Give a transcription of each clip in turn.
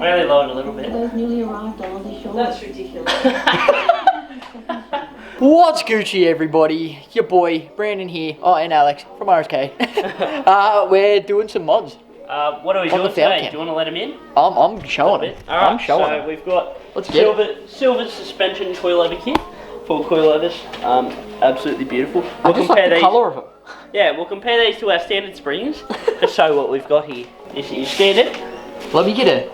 I only lowered a little bit. Those newly arrived Aussie shorts. That's ridiculous. What's Gucci, everybody? Your boy Brandon here. Oh, and Alex from RSK. We're doing some mods. What are we doing today? Do you want to let him in? I'm showing him. Alright, I'm showing so him. we've got Let's get silver suspension coilover kit for coilovers. Absolutely beautiful. I just like the colour of it. Yeah, we'll compare these to our standard springs to show what we've got here. This is standard. Let me get it.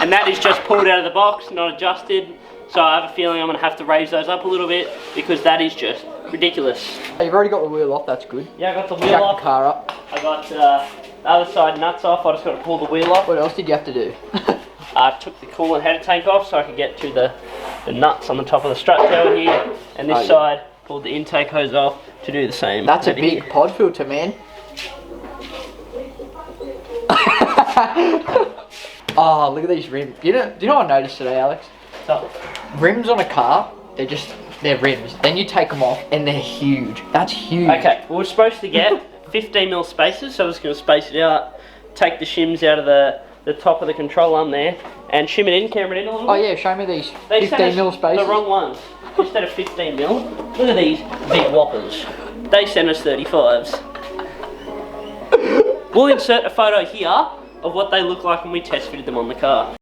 And that is just pulled out of the box, not adjusted. So I have a feeling I'm going to have to raise those up a little bit because that is just ridiculous. You've already got the wheel off, that's good. Yeah, I got the wheel Jack off. the car up. I got the other side nuts off. I just got to pull the wheel off. What else did you have to do? I took the coolant header tank off so I could get to the nuts on the top of the strut tower here. And this side, pulled the intake hose off to do the same. That's a big pod filter, man. Oh, look at these rims. Do you know what I noticed today, Alex? So, Rims on a car, they're rims. Then you take them off and they're huge. That's huge. okay, well, we're supposed to get 15mm spacers, so I'm just going to space it out, take the shims out of the top of the control arm there, and shim it in, camera it in a little bit. Oh yeah, show me these They 15mm spacers. the wrong ones. Instead of 15mm, look at these big whoppers. They sent us 35s. We'll insert a photo here of what they look like when we test fitted them on the car.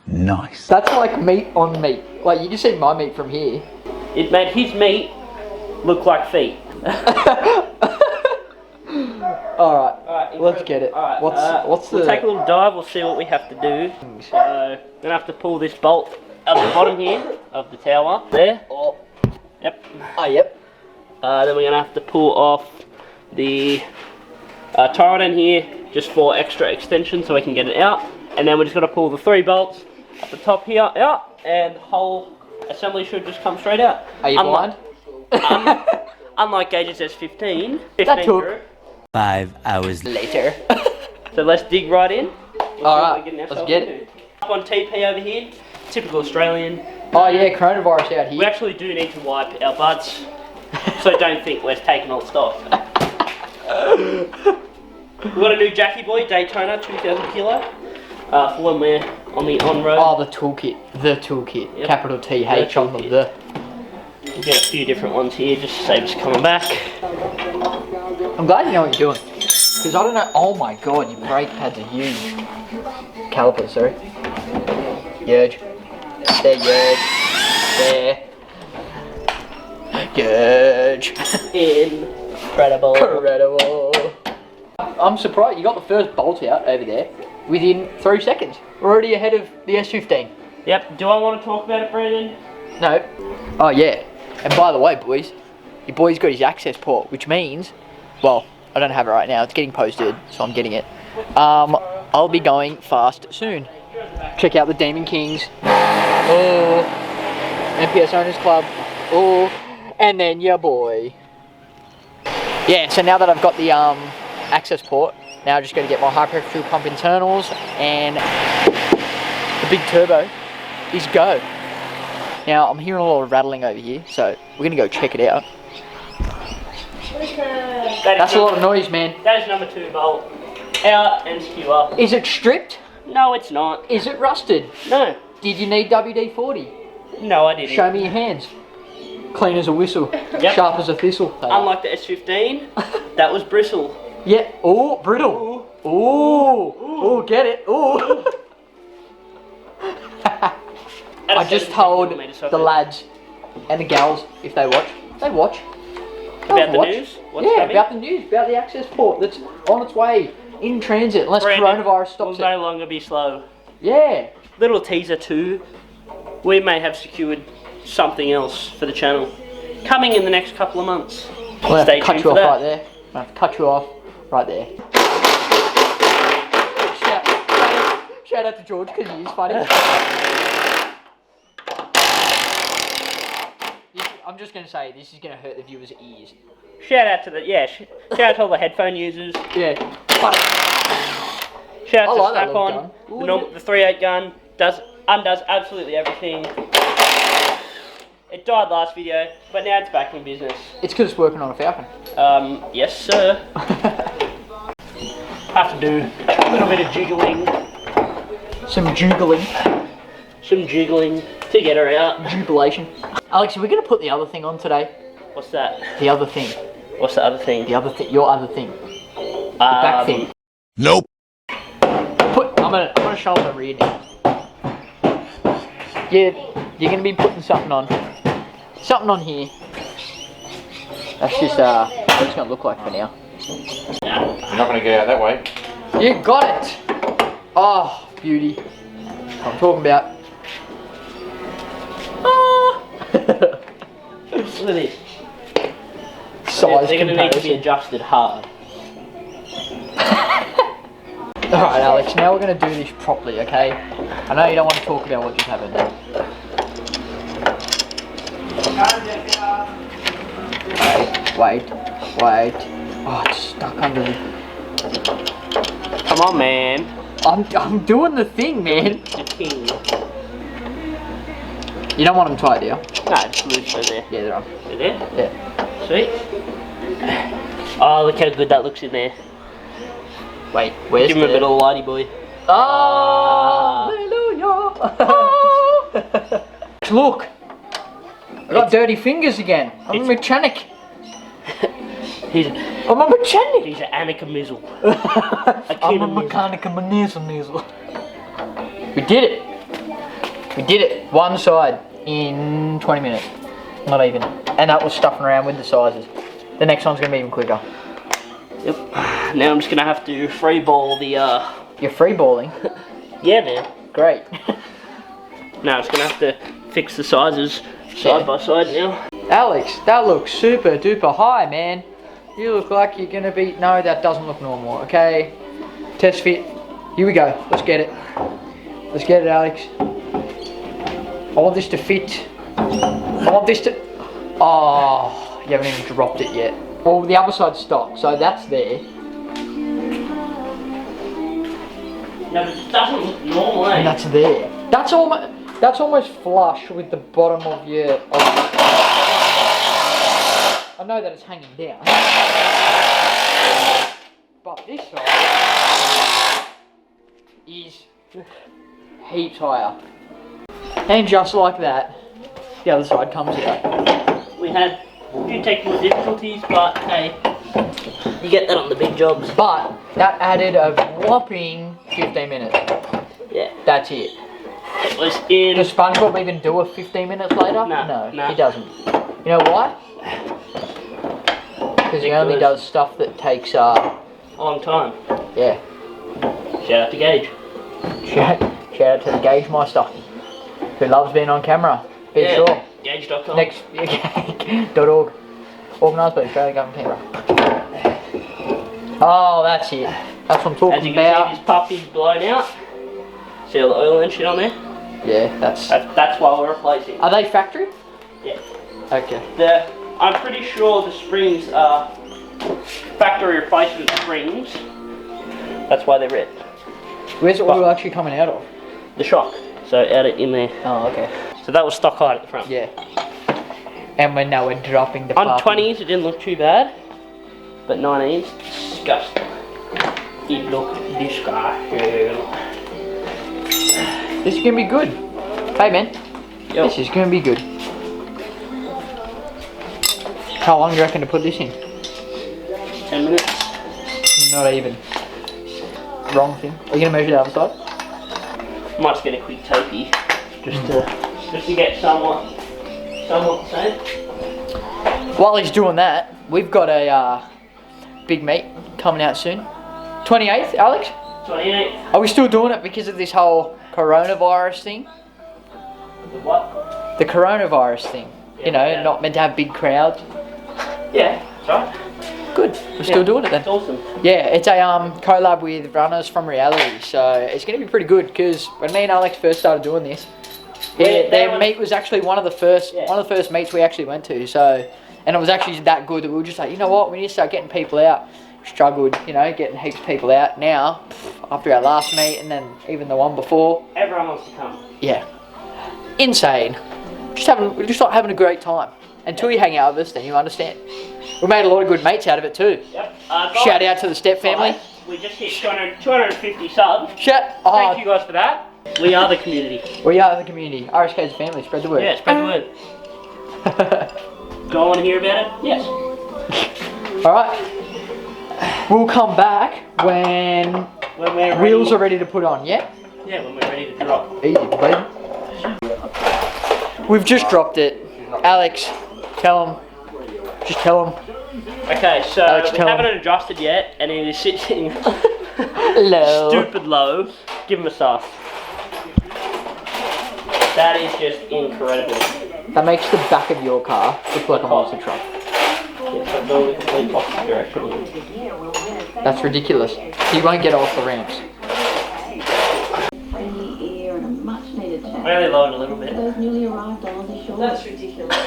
Nice. That's like meat on meat. Like you just see my meat from here. It made his meat look like feet. Alright, let's get it. Alright, What's we'll the... take a little dive, we'll see what we have to do. So, I'm going to have to pull this bolt at the bottom here of the tower. There. Oh. Yep. Oh, yep. Then we're going to have to pull off the turret in here just for extra extension so we can get it out. And then we're just going to pull the 3 bolts up the top here out, and the whole assembly should just come straight out. Are you blind? Unlike Gage's S15. That took 5 hours later. So let's dig right in. Alright, let's get it. Up on TP over here, typical Australian. Oh yeah, coronavirus out We here. actually do need to wipe our butts, so don't think we're taking all stock. We've got a new Jackie Boy Daytona 2000 kilo for when we're on the on-road. Oh, the toolkit. The toolkit. Yep. Capital T-H on the... We'll get a few different ones here, just to save us coming back. I'm glad you know what you're doing. Because I don't know... Oh my god, your brake pads are huge. Calipers, sorry. Huge. They're huge. They're... Huge. Incredible. Incredible. I'm surprised you got the first bolt out over there within 3 seconds. We're already ahead of the S15. Yep, do I want to talk about it, Brandon? No. Oh yeah. And by the way, boys, your boy's got his access port, which means, well, I don't have it right now. It's getting posted, so I'm getting it. I'll be going fast soon. Check out the Demon Kings. Oh, MPS Owners Club. Oh, and then your boy. Yeah. So now that I've got the access port, now I just got to get my high pressure fuel pump internals, and the big turbo is go. Now I'm hearing a lot of rattling over here, so we're gonna go check it out. That's a lot of noise, man. That is number 2 bolt. Out and skew up. Is it stripped? No, it's not. Is it rusted? No. Did you need WD-40? No, I didn't. Show me your hands. Clean as a whistle. Yep. Sharp as a thistle. Unlike the S15, that was bristle. Yeah. Oh, brittle. Oh. Oh, get it. Oh. I just told the lads and the gals, if they watch, they'll About the watch. news? What's Yeah, coming? about the news, about the access port that's on its way in transit, unless Brandon coronavirus stops will it. no longer be slow. Yeah. Little teaser too. We may have secured something else for the channel. Coming in the next couple of months. I'll Stay cut tuned you for off that. right there. I'll have to cut you off right there. Shout out to George because he is funny. I'm just going to say, this is going to hurt the viewers' ears. Shout out to the, shout out to all the headphone users. Yeah. Shout out I to like that little Snap-on. The 3.8 gun undoes absolutely everything. It died last video, but now it's back in business. It's because it's working on a Falcon. Yes, sir. have to do a little bit of jiggling. Some jiggling. Some jiggling to get her out. Jubilation. Alex, are we going to put the other thing on today? What's that? The other thing. What's the other thing? The other thing. Your other thing. The back thing. Nope. I'm gonna show them the rear now. Yeah, you're gonna be putting something on. Something on here. That's just what it's gonna look like for now. You're not going to get out that way. You got it! Oh, beauty. I'm talking about. Look at this. Size They're going to need to be comparison. adjusted hard. Alright, Alex, now we're going to do this properly, okay? I know you don't want to talk about what just happened. Wait. Oh, it's stuck under the... Come on, man. I'm doing the thing, man. The king. You don't want them tight, do you? No, just loose right there. Yeah, they're on. Right there? Yeah. Sweet. Oh, look how good that looks in there. Wait, where's Give him a bit of a lighty boy. Hallelujah! Look! I got dirty fingers again. I'm a mechanic. I'm a mechanic. He's an Annika Mizzle. I'm a mechanic and nizzle. We did it. We did it. One side in 20 minutes. Not even. And that was stuffing around with the sizes. The next one's going to be even quicker. Yep. Now I'm just going to have to free ball the... You're free balling? Yeah, man. Great. Now it's going to have to fix the sizes side by side now. Alex, that looks super duper high, man. You look like you're going to be... No, that doesn't look normal, okay? Test fit. Here we go. Let's get it. Let's get it, Alex. I want this to fit. I want this to... Oh, you haven't even dropped it yet. Well, the other side's stock, so that's there. No, but it doesn't look normal, eh? And that's there. That's almost flush with the bottom of your... I know that it's hanging down. But this side is heaps higher. And just like that, the other side comes out. We had a few technical difficulties, but hey, you get that on the big jobs. But that added a whopping 15 minutes. Yeah. That's it. It was in... Does SpongeBob even do a 15 minutes later? No. He doesn't. You know why? Because he only does stuff that takes, a long time. yeah. Shout out to Gage. Shout out to the Gauge Meister, who loves being on camera. Be sure. Gage.com. Next, .org. Organised by the Australian Government Canberra. Oh, that's it. That's what I'm talking As you can about. see, this puppy's blown out. See all the oil and shit on there? Yeah, that's... That's why we're replacing. Are they factory? Yeah. Okay. I'm pretty sure the springs are factory replacement springs. That's why they're red. Where's the oil actually coming out of? The shock. So out it in there. Oh, okay. So that was stock height at the front. Yeah. And now we're dropping the On puppy. 20s it didn't look too bad. But 19s, disgusting. It looked disgusting. This is gonna be good. Hey man, Yo. this is gonna be good. How long do you reckon to put this in? 10 minutes. Not even. Wrong thing. Are you gonna measure the other side? Might just get a quick tapey. Just to get somewhat the same. While he's doing that, we've got a big meet coming out soon. 28th, Alex? 28. Are we still doing it because of this whole coronavirus thing? The what? The coronavirus thing. You know, Yeah. not meant to have big crowds. Yeah, that's right. Good. We're still doing it then. That's awesome. Yeah, it's a collab with runners from reality, so it's going to be pretty good because when me and Alex first started doing this, their meet was actually one of the first meets we actually went to. So, and it was actually that good that we were just like, you know what, we need to start getting people out. Struggled, you know, getting heaps of people out. Now, after our last meet and then even the one before, Everyone wants to come. yeah, insane. We're just not having a great time. Until you hang out with us, then you understand. We made a lot of good mates out of it too. Yep. Shout out to the Step family. We just hit 250 subs. Shut Thank you guys for that. We are the community. We are the community. RSK's family. Spread the word. Yeah, spread the word. Do I want to hear about it? Yes. Alright. We'll come back when When we're ready. wheels are ready to put on, yeah? Yeah, when we're ready to drop. Easy, baby. We've just dropped it. Alex, tell him. Just tell him. Okay, so Alex, we tell haven't him. adjusted yet, and it is sitting Hello. stupid low. Give him a sus. That is just incredible. That makes the back of your car look like a monster truck. Yeah, so go the complete opposite direction. That's ridiculous. He won't get off the ramps. Friendly air and a much needed chat. Really lowered a little bit. Those newly arrived on Aussie shores. That's ridiculous.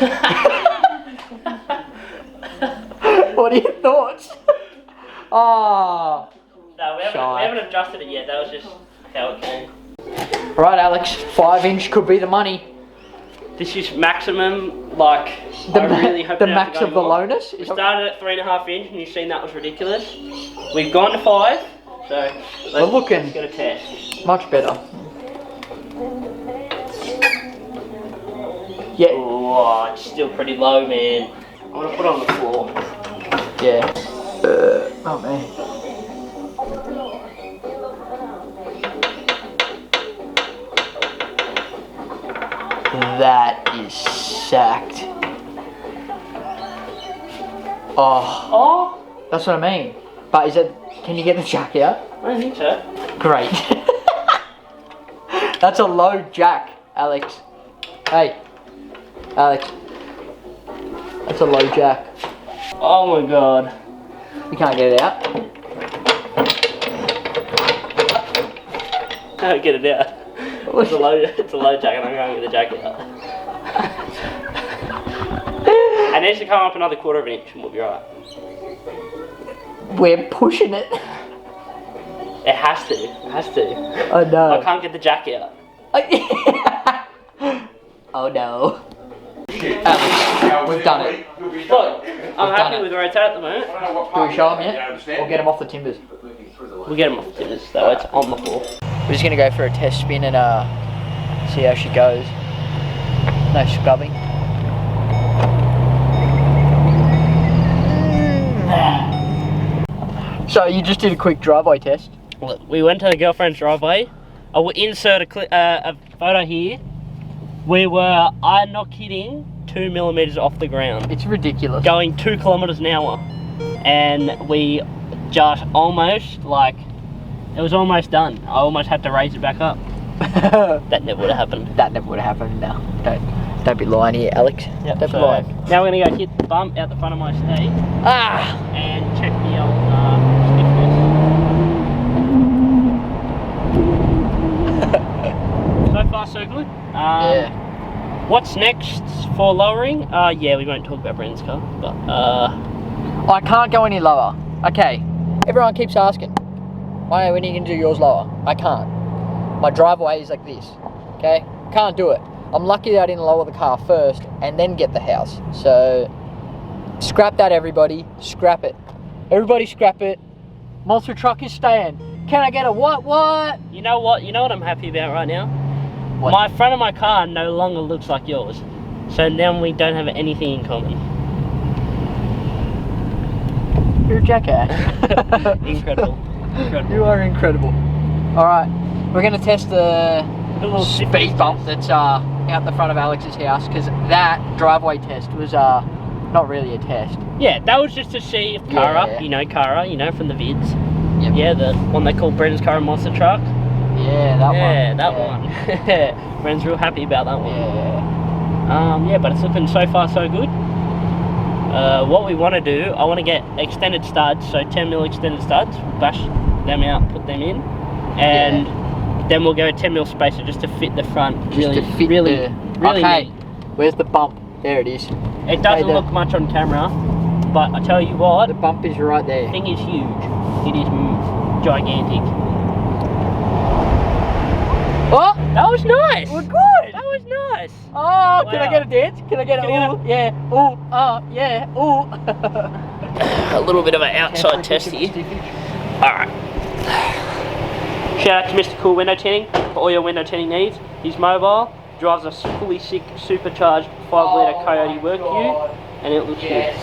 What are your thoughts? Ah. No, we haven't adjusted it yet. That was just how it came. Right, Alex. 5-inch could be the money. This is maximum, like, The, I really hope the we don't have max to of go the more. lowness. We started at 3.5 inch and you've seen that was ridiculous. We've gone to 5, so We're looking let's get a test. much better. Yeah, Oh, it's still pretty low, man. I'm gonna put it on the floor. yeah. Oh man. That is sacked. Oh, Oh, that's what I mean. But is it? Can you get the jack out? I don't think so. Great. That's a low jack, Alex. Hey, Alex. That's a low jack. Oh my god. You can't get it out. Can't get it out. It's a low jacket. I'm going to get the jacket out. It needs to come up another 1/4 inch and we'll be right. We're pushing it. It has to. It has to. Oh I no. can't get the jacket out. Oh no. Alex, we've done it. Look, I'm done happy it. with where it's at the moment. Do we show them yet? Or get them off the timbers? We'll get them off the timbers, so it's on the floor. We're just gonna go for a test spin and see how she goes. No scrubbing. So you just did a quick driveway test. Look, we went to the girlfriend's driveway. I will insert a photo here. We were, I'm not kidding, 2 millimeters off the ground. It's ridiculous. Going 2 kilometers an hour. And we just almost, like, it was almost done. I almost had to raise it back up. That never would have happened. That never would have happened. No, don't be lying here, Alex. Yep, Don't be so lying. now we're gonna go hit the bump out the front of my snake Ah! and check the old stiffness. So far, so good. Yeah. What's next for lowering? Yeah, we won't talk about Brandon's car, but I can't go any lower. Okay. Everyone keeps asking, when are you gonna do yours lower? I can't. My driveway is like this. Okay? Can't do it. I'm lucky that I didn't lower the car first and then get the house. So scrap that, everybody. Scrap it. Everybody scrap it. Monster truck is staying. Can I get a what? you know what? You know what I'm happy about right now? What? My front of my car no longer looks like yours. So now we don't have anything in common. You're a jackass. Incredible. Incredible. You are incredible. Alright, we're gonna test the A little speed bump that's out the front of Alex's house, because that driveway test was not really a test. Yeah, that was just to see if Kara, Yeah. you know Kara, you know, from the vids. Yep. Yeah, the one they call Brendan's Car and Monster Truck. Yeah, that one. Yeah, that one. Brendan's real happy about that one. Yeah. Yeah, but it's looking so far so good. What we want to do, I want to get extended studs, so 10mm extended studs, bash them out, put them in, and then we'll go 10mm spacer just to fit the front. Just to fit really okay, neat. where's the bump? There it is. It doesn't Okay, look much on camera, but I tell you what, The bump is right there. the thing is huge. It is gigantic. Oh! That was nice. We're good! That was nice. Oh, can I Wow. get a dance? Can I get Can I a ooh, yeah, ooh, yeah, ooh. A little bit of an outside test here. Alright, Shout out to Mr. Cool Window Tinting for all your window tinting needs. He's mobile, drives a fully sick, supercharged 5-litre Coyote work ute, and it looks good.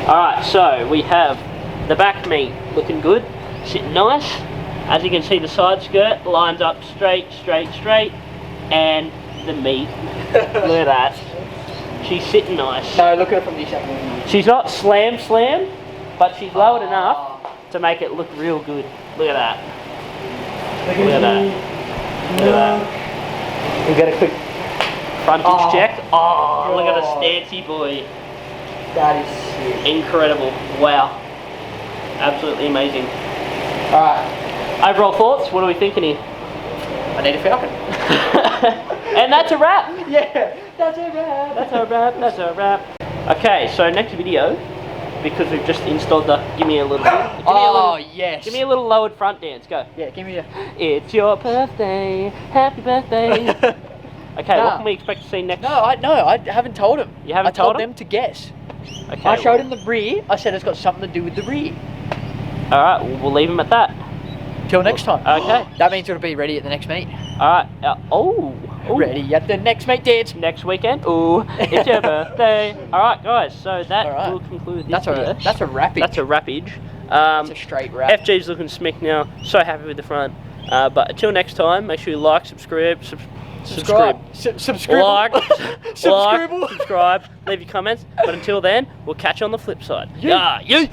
Alright, so we have the back meat looking good, sitting nice. As you can see, the side skirt lines up straight, and the meat, look at that. She's sitting nice. No, look at her from this angle. She's not slam, but she's lowered enough to make it look real good. Look at that. Look at that. Look at that. We'll get a quick frontage check. Oh, look at the stancy boy. That is sick. Incredible. Wow. Absolutely amazing. Alright. Overall thoughts, what are we thinking here? I need a Falcon. And that's a wrap. Yeah, that's a wrap. That's a wrap, that's a wrap. Okay, so next video, because we've just installed the, give me a little Yes. Give me a little lowered front dance, go. Yeah, give me a... It's your birthday, happy birthday. Okay, what can we expect to see next? No, I haven't told him. You haven't I told told him? them to guess. Okay, I showed him the rear. I said it's got something to do with the rear. Alright, we'll leave him at that. Till next time. Okay. That means it'll be ready at the next meet. Alright, ooh. Ready at the next meet dance. Next weekend. Ooh, it's your birthday. Alright guys, so that will conclude this video. That's a wrappage. That's a wrappage. That's a straight wrap. FG's looking smick now. So happy with the front. But until next time, make sure you like, subscribe. Subscribe. Like, Subscribe. subscribe, leave your comments. But until then, we'll catch you on the flip side. Yeah. Yeah.